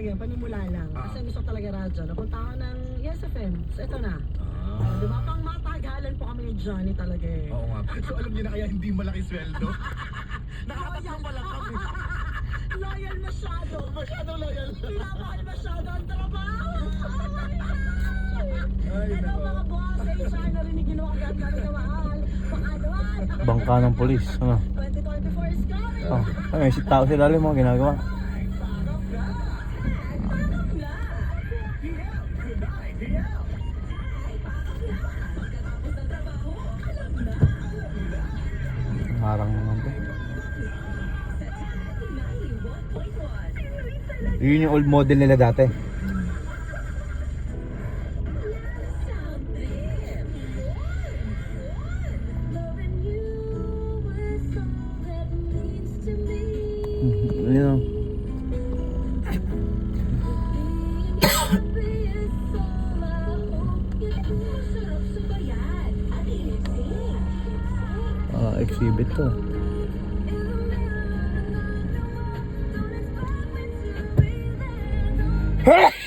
yan, panimula lang. Kasi gusto ko talaga radyo. Napunta ako ng Yes FM. So ito na. Diba pang matagalan po kami ni Johnny talaga eh. Oo nga. So alam niyo na kaya hindi malaki sweldo? Nakakatatlo pa lang kami. Loyal masyado. Masyadong loyal. Pinapakal masyado ang trabaho. Ay, Hello nako. mga boss. Eh, sana narinig nyo agad kami kamahal. Baka naman. Bangka ng polis. Ano? 2024 is coming. Oh, may tao sila rin mga ginagawa. Harang naman to. Yun yung old model nila dati. Yun. Exhibit to. Ha!